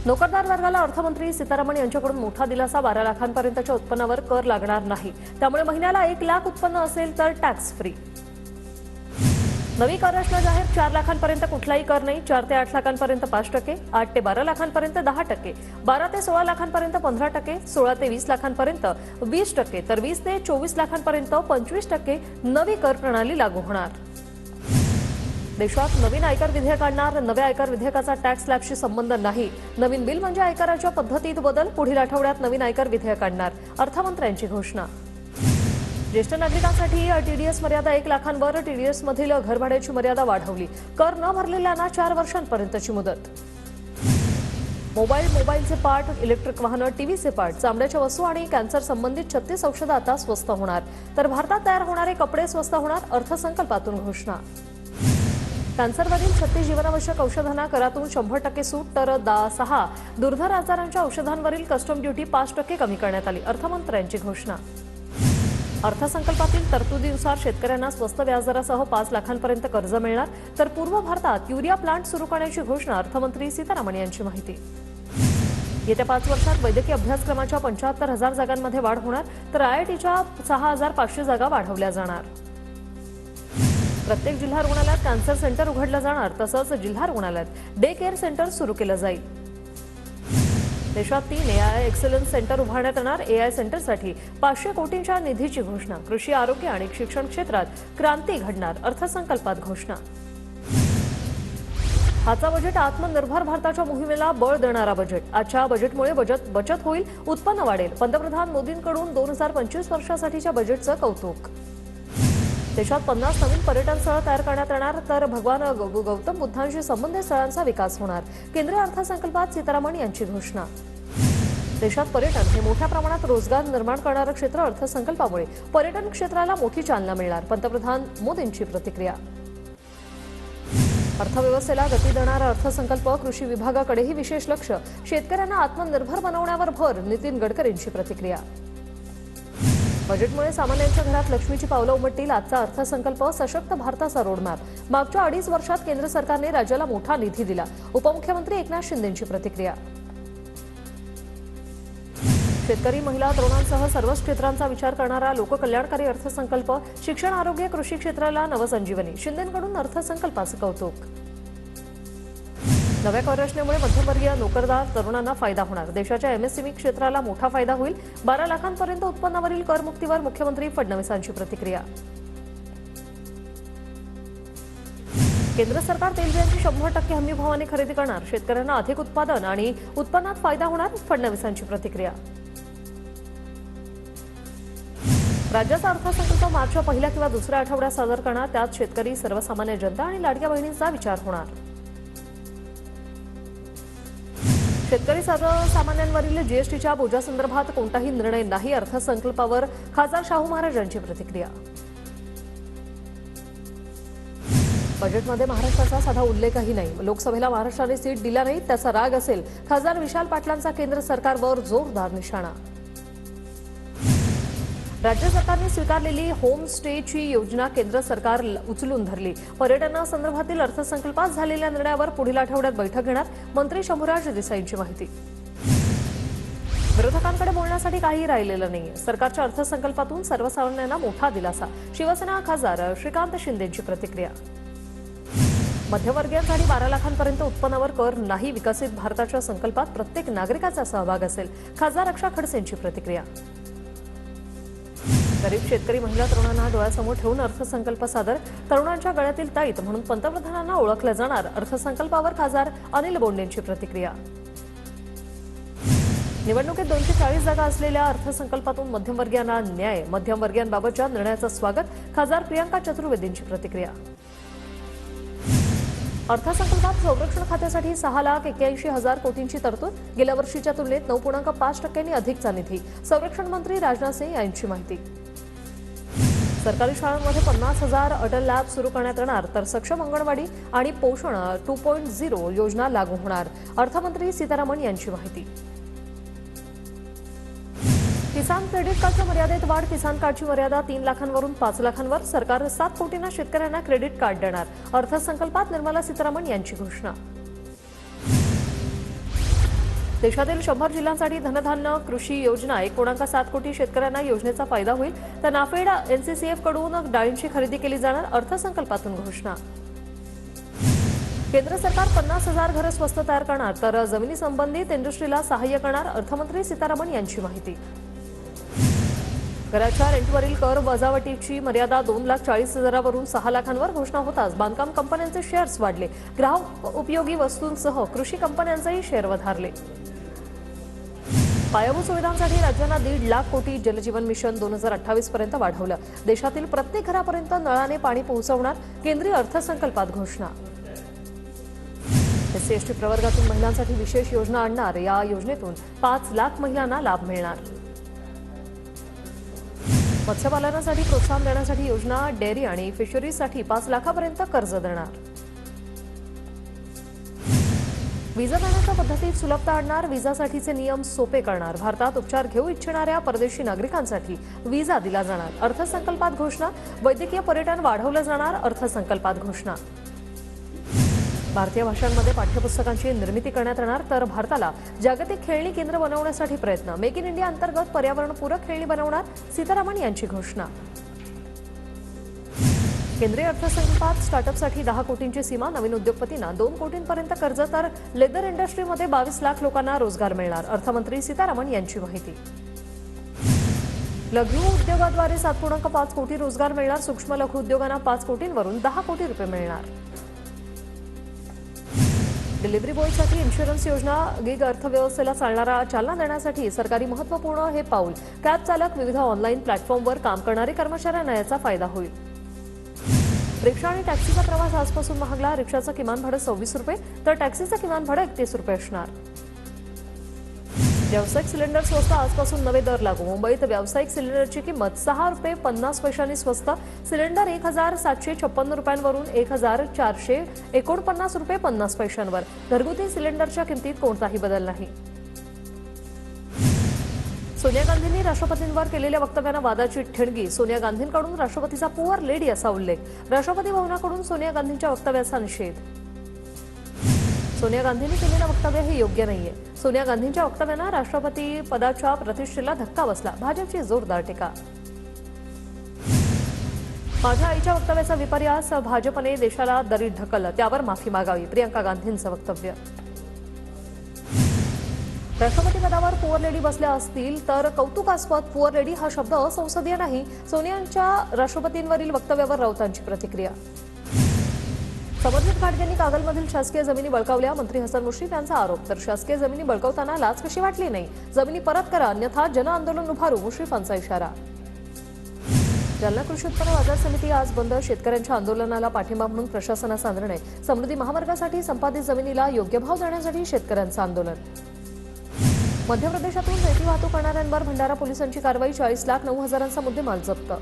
नोकरदार वर्गाला अर्थमंत्री सीतारामन यांच्याकडून मोठा दिलासा 12 लाखांपर्यंतच्या उत्पन्नावर कर लागणार नाही। त्यामुळे महिन्याला 1 लाख उत्पन्न असेल तर टॅक्स फ्री। नवी कर रचना जाहीर 4 लाखांपर्यंत कुठलाही कर नाही। 4 ते 8 लाखांपर्यंत 5%, 8 ते 12 लाखांपर्यंत 10%, 12 ते 16 लाखांपर्यंत 15%, 16 ते 20 लाखांपर्यंत 20%, तर 20 ते 24 लाखांपर्यंत 25% नवी कर प्रणाली लागू होणार। देशात नवीन आयकर विधेयक आणणार। नव्या आयकर विधेयकाचा टॅक्स स्लॅबशी संबंध नाही। नवीन बिल म्हणजे आयकराच्या पद्धतीत बदल। पुढील आठवड्यात नवीन आयकर विधेयक आणणार, अर्थमंत्र्यांची घोषणा। ज्येष्ठ नागरिकांसाठी टीडीएस मर्यादा 1 लाखांवर। टीडीएस मधील घरभाड्याची मर्यादा वाढवली। कर न भरलेल्यांना 4 वर्षांपर्यंतची मुदत। मोबाईलचे पार्ट, इलेक्ट्रिक वाहनं, टीव्हीचे पार्ट, चामड्याच्या वस्तू आणि कॅन्सर संबंधित 36 औषधं आता स्वस्त होणार। तर भारतात तयार होणारे कपडे स्वस्त होणार, अर्थसंकल्पातून घोषणा। कॅन्सरवरील 36 जीवनावश्यक औषधांना करातून 100% सूट, तर 6 दुर्धर आजारांच्या औषधांवरील कस्टम ड्युटी 5% कमी करण्यात आली, अर्थमंत्र्यांची घोषणा। अर्थसंकल्पातील तरतुदीनुसार शेतकऱ्यांना स्वस्त व्याजदरासह 5 लाखांपर्यंत कर्ज मिळणार। तर पूर्व भारतात युरिया प्लांट सुरू करण्याची घोषणा, अर्थमंत्री सीतारामन यांची माहिती। येत्या 5 वर्षात वैद्यकीय अभ्यासक्रमाच्या 75,000 जागांमध्ये वाढ होणार, तर आयआयटीच्या 6,500 जागा वाढवल्या जाणार। प्रत्येक जिल्हा रुग्णालयात कॅन्सर सेंटर उघडलं जाणार, तसंच जिल्हा रुग्णालयात डे केअर सेंटर सुरू केलं जाईल। देशात 3 एआय एक्सलन्स सेंटर उभारण्यात येणार। एआय सेंटरसाठी 500 कोटींच्या निधीची घोषणा। कृषी, आरोग्य आणि शिक्षण क्षेत्रात क्रांती घडणार, अर्थसंकल्पात घोषणा। हाचा बजेट आत्मनिर्भर भारताच्या मोहिमेला बळ देणारा बजेट। आजच्या बजेटमुळे बचत होईल, उत्पन्न वाढेल। पंतप्रधान मोदींकडून 2025 वर्षासाठीच्या बजेटचं कौतुक। देशात 50 नवीन पर्यटन स्थळं तयार करण्यात येणार, तर भगवान गौतम बुद्धांशी संबंधित स्थळांचा विकास होणार। केंद्रीय अर्थसंकल्पात सीतारामन यांची घोषणा। देशात पर्यटन हे मोठ्या प्रमाणात रोजगार निर्माण करणारं क्षेत्र। अर्थसंकल्पामुळे पर्यटन क्षेत्राला मोठी चालना मिळणार, पंतप्रधान मोदींची प्रतिक्रिया। अर्थव्यवस्थेला गती देणारा अर्थसंकल्प, कृषी विभागाकडेही विशेष लक्ष। शेतकऱ्यांना आत्मनिर्भर बनवण्यावर भर, नितीन गडकरींची प्रतिक्रिया। बजेटमुळे सामान्यांच्या घरात लक्ष्मीची पावलं उमटतील। आजचा अर्थसंकल्प सशक्त भारताचा रोडमॅप। मागच्या 2.5 वर्षात केंद्र सरकारने राज्याला मोठा निधी दिला, उपमुख्यमंत्री एकनाथ शिंदेंची प्रतिक्रिया। शेतकरी, महिला, तरुणांसह सर्वच क्षेत्रांचा विचार करणारा लोककल्याणकारी अर्थसंकल्प। शिक्षण, आरोग्य, कृषी क्षेत्राला नवसंजीवनी। शिंदेंकडून अर्थसंकल्पाचं कौतुक। नव्या कर रचनेमुळे मध्यमवर्गीय, नोकरदार, तरुणांना फायदा होणार। देशाच्या एमएसएमई क्षेत्राला मोठा फायदा होईल। 12 लाखांपर्यंत उत्पन्नावरील करमुक्तीवर मुख्यमंत्री फडणवीसांची प्रतिक्रिया। केंद्र सरकार तेलबियांची 100% हमीभावाने खरेदी करणार। शेतकऱ्यांना अधिक उत्पादन आणि उत्पन्नात फायदा होणार, फडणवीसांची प्रतिक्रिया। राज्याचा अर्थसंकल्प मार्चच्या पहिल्या किंवा दुसऱ्या आठवड्यात सादर करणार। त्यात शेतकरी, सर्वसामान्य जनता आणि लाडक्या बहिणींचा विचार होणार। शेतकरी, सर्वसामान्यांवरील जीएसटीच्या बोजासंदर्भात कोणताही निर्णय नाही, अर्थसंकल्पावर खासदार शाहू महाराज यांची प्रतिक्रिया। बजेटमध्ये महाराष्ट्राचा साधा उल्लेखही नाही। लोकसभेला महाराष्ट्राने सीट दिला नाही, त्याचा राग असेल। खासदार विशाल पाटलांचा केंद्र सरकारवर जोरदार निशाणा। राज्य सरकारने स्वीकारलेली होम स्टेची योजना केंद्र सरकार उचलून धरली। पर्यटनासंदर्भातील अर्थसंकल्पात झालेल्या निर्णयावर पुढील आठवड्यात बैठक घेणार, मंत्री शंभूराज देसाईंची माहिती। विरोधकांकडे बोलण्यासाठी काही राहिलेलं नाहीये। सरकारच्या अर्थसंकल्पातून सर्वसामान्यांना मोठा दिलासा। शिवसेना खासदार श्रीकांत शिंदेंची प्रतिक्रिया। मध्यमवर्गीयांसाठी 12 लाखांपर्यंत उत्पन्नावर कर नाही। विकसित भारताच्या संकल्पात प्रत्येक नागरिकाचा सहभाग असेल, खासदार रक्षा खडसेंची प्रतिक्रिया। गरीब, शेतकरी, महिला, तरुणांना डोळ्यासमोर ठेवून अर्थसंकल्प सादर। तरुणांच्या गळ्यातील ताईत म्हणून पंतप्रधानांना ओळखलं जाणार, अर्थसंकल्पावर खासदार अनिल बोंडेंची प्रतिक्रिया। निवडणुकीत 240 जागा असलेल्या अर्थसंकल्पातून मध्यमवर्गीयांना न्याय। मध्यमवर्गीयांबाबतच्या निर्णयाचं स्वागत, खासदार प्रियंका चतुर्वेदींची प्रतिक्रिया। अर्थसंकल्पात संरक्षण खात्यासाठी 6,81,000 कोटींची तरतूद। गेल्या वर्षीच्या तुलनेत 9.5% अधिकचा निधी। संरक्षण मंत्री राजनाथ सिंह यांची माहिती। सरकारी शाळांमध्ये 50,000 अटल लॅब सुरू करण्यात येणार, तर सक्षम अंगणवाडी आणि पोषण 2.0 योजना लागू होणार, अर्थमंत्री सीतारामन यांची माहिती। किसान क्रेडिट कार्डच्या मर्यादेत वाढ। किसान कार्डची मर्यादा 3 लाखांवरून 5 लाखांवर। सरकार 7 कोटींना शेतकऱ्यांना क्रेडिट कार्ड देणार, अर्थसंकल्पात निर्मला सीतारामन यांची घोषणा। देशातील 100 जिल्ह्यांसाठी धनधान्य कृषी योजना 1.7 कोटी शेतकऱ्यांना योजनेचा फायदा होईल. तर नाफेड एनसीसीएफ कडून डाळींची खरेदी केली जाणार, अर्थसंकल्पातून घोषणा. केंद्र सरकार 50,000 घरं स्वस्त तयार करणार, तर जमिनी संबंधित इंडस्ट्रीला सहाय्य करणार, अर्थमंत्री सीतारामन यांची माहिती. घराच्या रेंटवरील कर वजावटीची मर्यादा 2,40,000वरून 6 लाखांवर घोषणा होताच बांधकाम कंपन्यांचे शेअर्स वाढले. ग्राहक उपयोगी वस्तूंसह कृषी कंपन्यांचेही शेअर वधारले. पायाभूत सुविधांसाठी राज्यांना 1.5 लाख कोटी जलजीवन मिशन 2028 पर्यंत वाढवलं. देशातील प्रत्येक घरापर्यंत नळाने पाणी पोहोचवणार, केंद्रीय अर्थसंकल्पात घोषणा. एससी/एसटी प्रवर्गातील महिलांसाठी विशेष योजना आणणार, या योजनेतून 5 लाख महिलांना लाभ मिळणार. मत्स्यपालनासाठी प्रोत्साहन देण्यासाठी योजना, डेअरी आणि फिशरीजसाठी 5 लाखापर्यंत कर्ज देणार. व्हिसा देण्याच्या पद्धतीत सुलभता आणणार, व्हिसासाठीचे नियम सोपे करणार. भारतात उपचार घेऊ इच्छिणाऱ्या परदेशी नागरिकांसाठी व्हिसा दिला जाणार, अर्थसंकल्पात घोषणा. वैद्यकीय पर्यटन वाढवलं जाणार, अर्थसंकल्पात घोषणा. भारतीय भाषांमध्ये पाठ्यपुस्तकांची निर्मिती करण्यात येणार, तर भारताला जागतिक खेळणी केंद्र बनवण्यासाठी प्रयत्न. मेक इन इंडिया अंतर्गत पर्यावरणपूरक खेळणी बनवणार, सीतारामन यांची घोषणा. केंद्रीय अर्थसंकल्पात स्टार्टअपसाठी 10 कोटींची सीमा, नवीन उद्योगपतींना 2 कोटींपर्यंत कर्ज, तर लेदर इंडस्ट्रीमध्ये 22 लाख लोकांना रोजगार मिळणार, अर्थमंत्री सीतारामन यांची माहिती. लघु उद्योगाद्वारे 7.5 कोटी रोजगार मिळणार, सूक्ष्म लघु उद्योगांना 5 कोटींवरून 10 कोटी रुपये मिळणार. डिलिव्हरी बॉयसाठी इन्शुरन्स योजना, गिग अर्थव्यवस्थेला चालना देण्यासाठी सरकारी महत्त्वपूर्ण हे पाऊल. कॅब चालक, विविध ऑनलाईन प्लॅटफॉर्मवर काम करणारे कर्मचाऱ्यांना याचा फायदा होईल. रिक्षा आणि टॅक्सीचा प्रवास आजपासून महागला. रिक्षाचं किमान भाडं 26 रुपये, तर टॅक्सीचं किमान भाडं 31 रुपये असणार. व्यावसायिक सिलेंडर स्वस्त, आजपासून नवे दर लागू. मुंबईत व्यावसायिक सिलेंडरची किंमत 6 रुपये 50 पैशांनी स्वस्त. सिलेंडर 1,756 रुपयांवरून 1,449 रुपये 50 पैशांवर. घरगुती सिलेंडरच्या किमतीत कोणताही बदल नाही. सोनिया गांधींनी राष्ट्रपतींवर केलेल्या वक्तव्यानं वादाची ठिणगी. सोनिया गांधींकडून राष्ट्रपतीचा पुअर लेडी असा उल्लेख. राष्ट्रपती भवनाकडून सोनिया गांधींच्या वक्तव्याचा निषेध. सोनिया गांधींनी केलेलं वक्तव्य हे योग्य नाहीये. सोनिया गांधींच्या वक्तव्यानं राष्ट्रपती पदाच्या प्रतिष्ठेला धक्का बसला, भाजपची जोरदार टीका. माझ्या आईच्या वक्तव्याचा विपर्यास, भाजपने देशाला दरीत ढकललं, त्यावर माफी मागावी, प्रियंका गांधींचं वक्तव्य. राष्ट्रपती पदावर पुअर लेडी बसल्या असतील तर कौतुकास्पद. पुअर लेडी हा शब्द असंसदीय नाही. सोनियांच्या राष्ट्रपतींवरील वक्तव्यावर राऊतांची प्रतिक्रिया. समर्जित घाटगेंनी कागलमधील शासकीय जमिनी बळकावल्या, मंत्री हसन मुश्रीफ यांचा आरोप. तर शासकीय जमिनी बळकावताना लाच कशी वाटली नाही, जमिनी परत करा अन्यथा जनआंदोलन उभारू, मुश्रीफांचा इशारा. जालना कृषी उत्पन्न बाजार समिती आज बंद, शेतकऱ्यांच्या आंदोलनाला पाठिंबा म्हणून प्रशासनाचा निर्णय. समृद्धी महामार्गासाठी संपादित जमिनीला योग्य भाव देण्यासाठी शेतकऱ्यांचं आंदोलन. मध्य प्रदेशातून रेती वाहतूक करणाऱ्यांवर भंडारा पोलिसांची कारवाई, 40,09,000चा मुद्देमाल जप्त.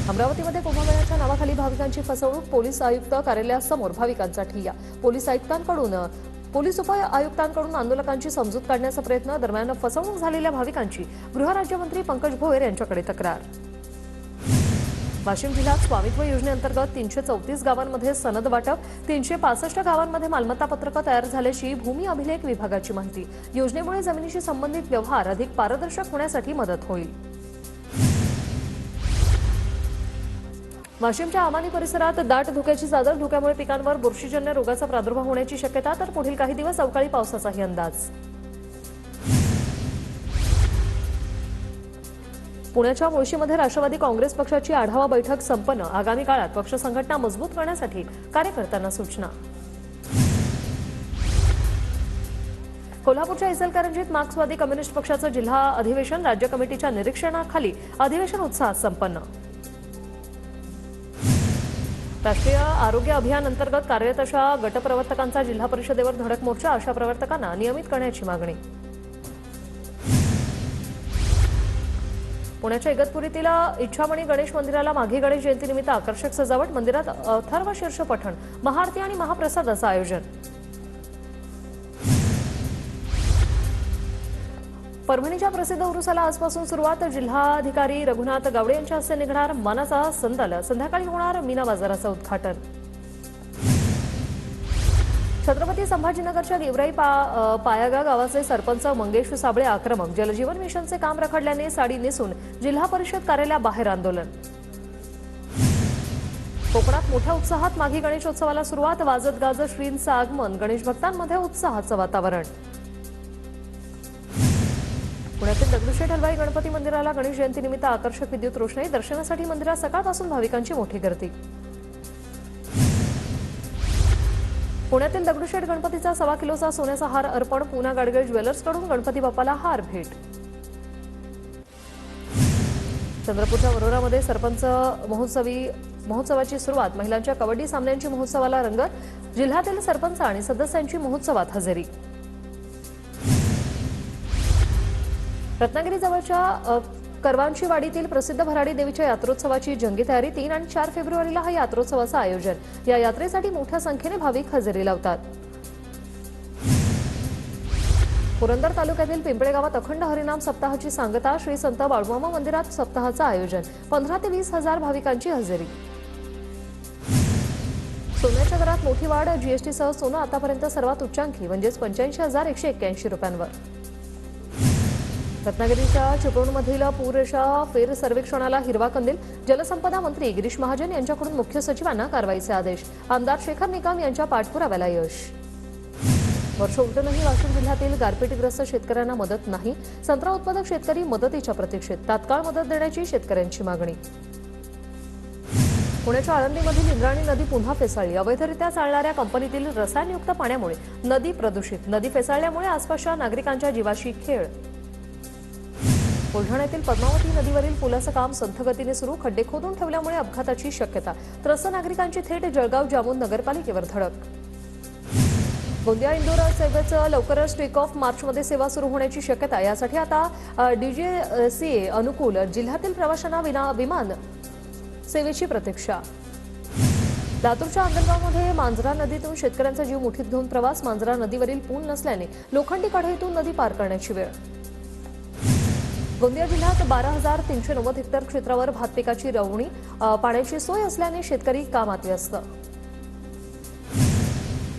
अमरावतीमध्ये कुंभमेळ्याच्या नावाखाली भाविकांची फसवणूक, पोलीस आयुक्त कार्यालयासमोर भाविकांचा ठिय्या. पोलीस उप आयुक्तांकडून आंदोलकांची समजूत काढण्याचा प्रयत्न. दरम्यान फसवणूक झालेल्या भाविकांची गृहराज्यमंत्री पंकज भोयर यांच्याकडे तक्रार. वाशिम जिल्ह्यात स्वामित्व योजनेअंतर्गत 334 गावांमध्ये सनद वाटप, 365 गावांमध्ये मालमत्ता पत्रकं तयार झाल्याची भूमी अभिलेख विभागाची माहिती. योजनेमुळे जमिनीशी संबंधित व्यवहार अधिक पारदर्शक होण्यासाठी मदत होईल. वाशिमच्या आमानी परिसरात दाट धुक्याची चादर, धुक्यामुळे पिकांवर बुरशीजन्य रोगाचा प्रादुर्भाव होण्याची शक्यता, तर पुढील काही दिवस अवकाळी पावसाचाही अंदाज. पुण्याच्या मुळशीमध्ये राष्ट्रवादी काँग्रेस पक्षाची आढावा बैठक संपन्न. आगामी काळात पक्ष संघटना मजबूत करण्यासाठी कार्यकर्त्यांना सूचना. कोल्हापूरच्या इचलकरंजीत मार्क्सवादी कम्युनिस्ट पक्षाचं जिल्हा अधिवेशन, राज्य कमिटीच्या निरीक्षणाखाली अधिवेशन उत्साहात संपन्न. राष्ट्रीय आरोग्य अभियान अंतर्गत कार्यरत अशा गटप्रवर्तकांचा जिल्हा परिषदेवर धडक मोर्चा, अशा प्रवर्तकांना नियमित करण्याची मागणी. पुण्याच्या इगतपुरीतील इच्छामणी गणेश मंदिराला माघी गणेश जयंतीनिमित्त आकर्षक सजावट, मंदिरात अथर्व शीर्ष पठण, महाआरती आणि महाप्रसादाचं आयोजन. परभणीच्या प्रसिद्ध उरुसाला आजपासून सुरुवात, जिल्हाधिकारी रघुनाथ गावडे यांच्या हस्ते निघणार मानाचा संदल, संध्याकाळी होणार मीना बाजाराचं उद्घाटन. छत्रपती संभाजीनगरच्या गेवराई पायागा गावाचे सरपंच मंगेश साबळे आक्रमक. जलजीवन मिशनचे काम रखडल्याने साडी नेसून जिल्हा परिषद कार्यालयाबाहेर आंदोलन. कोकणात मोठ्या उत्साहात माघी गणेशोत्सवाला सुरुवात. वाजत गाजत श्रींचं आगमन. गणेश भक्तांमध्ये उत्साहाचं वातावरण. पुण्यातील दगडूशेठ हलवाई गणपती मंदिराला गणेश जयंतीनिमित्त आकर्षक विद्युत रोषणाई. दर्शनासाठी मंदिरात सकाळपासून भाविकांची मोठी गर्दी. पुण्यातील दगडूशेठ गणपतीचा 1.25 किलोचा सोन्याचा हार अर्पण. पूना गाडगे ज्वेलर्सकडून गणपती बाप्पाला हार भेट. चंद्रपूरच्या वरोरामध्ये सरपंच महोत्सवाची सुरुवात. महिलांच्या कबड्डी सामन्यांची महोत्सवाला रंगत. जिल्ह्यातील सरपंच आणि सदस्यांची महोत्सवात हजेरी. रत्नागिरीजवळच्या करवांची वाडीतील प्रसिद्ध भराडी देवीच्या यात्रोत्सवाची जंगी तयारी. 3 आणि 4 फेब्रुवारीला हा यात्रोत्सवाचं आयोजन. या यात्रेसाठी मोठ्या संख्येने भाविक हजेरी लावतात. पुरंदर तालुक्यातील पिंपळे गावात अखंड हरिनाम सप्ताहाची सांगता. श्री संत बाळूमामा मंदिरात सप्ताहाचं आयोजन. 15 ते 20 हजार भाविकांची हजेरी. सोन्याच्या दरात मोठी वाढ. जीएसटीसह सोनं आतापर्यंत सर्वात उच्चांकी म्हणजेच 85,181 रुपयांवर. रत्नागिरीच्या चिपळूणमधील पूररेषा फेर सर्वेक्षणाला हिरवा कंदील. जलसंपदा मंत्री गिरीश महाजन यांच्याकडून मुख्य सचिवांना कारवाईचे आदेश. आमदार शेखर निकम यांच्या पाठपुराव्याला यश. वर्ष उलटूनही वाशिम जिल्ह्यातील गारपीटग्रस्त शेतकऱ्यांना मदत नाही. संत्रा उत्पादक शेतकरी मदतीच्या प्रतीक्षेत. तात्काळ मदत देण्याची शेतकऱ्यांची मागणी. पुण्याच्या आळंदीमधील इंद्रायणी नदी पुन्हा फेसाळली. अवैधरित्या चालणाऱ्या कंपनीतील रसायनयुक्त पाण्यामुळे नदी प्रदूषित. नदी फेसाळल्यामुळे आसपासच्या नागरिकांच्या जीवाशी खेळ. बुलढाण्यातील पद्मावती नदीवरील पुलाचं काम संथ गतीने सुरू. खड्डे खोदून ठेवल्यामुळे अपघाताची शक्यता. त्रस्त नागरिकांची थेट जळगाव जामोद नगरपालिकेवर धडक. गोंदिया इंदोर सेवेचं लवकरच टेक ऑफ. मार्चमध्ये सेवा सुरू होण्याची शक्यता. यासाठी आता डीजीसीए अनुकूल. जिल्ह्यातील प्रवाशांना विमान सेवेची प्रतीक्षा. लातूरच्या अंजनगावमध्ये मांजरा नदीतून शेतकऱ्यांचा जीव मुठीत घेऊन प्रवास. मांजरा नदीवरील पूल नसल्याने लोखंडी कढईतून नदी पार करण्याची वेळ. गोंदिया जिल्ह्यात 12,390 हेक्टर क्षेत्रावर भात पिकाची रवणी. पाण्याची सोय असल्याने शेतकरी कामात व्यस्त.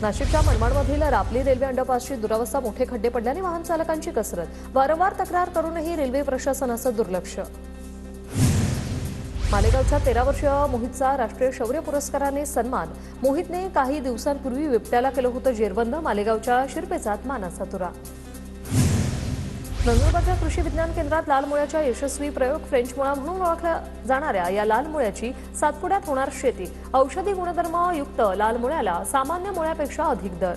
नाशिकच्या मनमाडमधील रापली रेल्वे अंडरपासची दुरावस्था. मोठे खड्डे पडल्याने वाहन चालकांची कसरत. वारंवार तक्रार करूनही रेल्वे प्रशासनाचं दुर्लक्ष. मालेगावच्या 13 वर्षीय मोहितचा राष्ट्रीय शौर्य पुरस्काराने सन्मान. मोहितने काही दिवसांपूर्वी बिबट्याला केलं होतं जेरबंद. मालेगावच्या शिरपेचात मानाचा तुरा. नंदुरबारच्या कृषी विज्ञान केंद्रात लाल मुळ्याचा यशस्वी प्रयोग. फ्रेंच मुळा म्हणून ओळखल्या जाणाऱ्या या लाल मुळ्याची सातपुड्यात होणार शेती. औषधी गुणधर्म युक्त लाल मुळ्याला सामान्य मुळ्यापेक्षा अधिक दर.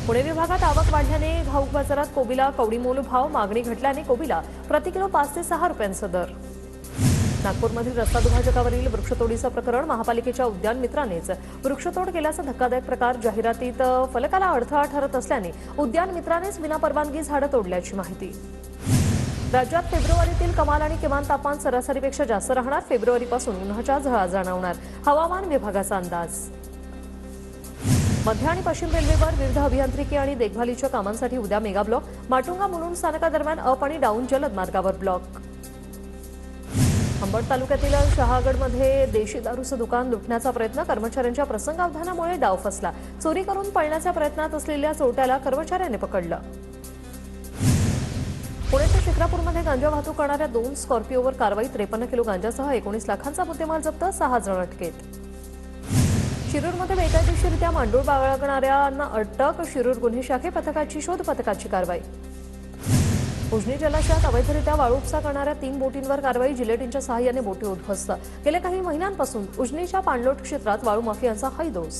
पुणे विभागात आवक वाढल्याने घाऊक बाजारात कोबीला कवडीमोल भाव. मागणी घटल्याने कोबीला प्रतिकिलो 5 ते 6 रुपयांचा दर. नागपूरमधील रस्ता दुभाजकावरील वृक्षतोडीचं प्रकरण. महापालिकेच्या उद्यान मित्रानेच वृक्षतोड केल्याचा धक्कादायक प्रकार. जाहिरातीत फलकाला अडथळा ठरत असल्याने उद्यान मित्रानेच विनापरवानगी झाडं तोडल्याची माहिती. राज्यात फेब्रुवारीतील कमाल आणि किमान तापमान सरासरीपेक्षा जास्त राहणार. फेब्रुवारीपासून उन्हाच्या झळा जाणवणार. हवामान विभागाचा अंदाज. मध्य आणि पश्चिम रेल्वेवर विविध अभियांत्रिकी आणि देखभालीच्या कामांसाठी उद्या मेगा ब्लॉक. माटुंगा मुलुंड स्थानकादरम्यान अप आणि डाऊन जलद मार्गावर ब्लॉक. अंबड तालुक्यातील शहागडमध्ये देशी दारूचं दुकान लुटण्याचा प्रयत्न. कर्मचाऱ्यांच्या प्रसंगावधानामुळे डाव फसला. चोरी करून पळण्याच्या प्रयत्नात असलेल्या चोरट्याला कर्मचाऱ्याने पकडलं. पुण्याच्या शिक्रापूरमध्ये गांजा वाहतूक करणाऱ्या 2 स्कॉर्पिओवर कारवाई. 53 किलो गांजासह 19 लाखांचा मुद्देमाल जप्त. 6 जण अटकेत. शिरूरमध्ये बेकायदेशीररित्या मांडूळ बाळगणाऱ्यांना अटक. शिरूर गुन्हे शाखे पथकाची शोध पथकाची कारवाई. उजनी जलाशयात अवैधरित्या वाळू उपसा करणाऱ्या 3 बोटींवर कारवाई. जिलेटिनच्या सहाय्याने बोटी उद्ध्वस्त. गेल्या काही महिन्यांपासून उजनीच्या पाणलोट क्षेत्रात वाळू माफियांचा हैदोस.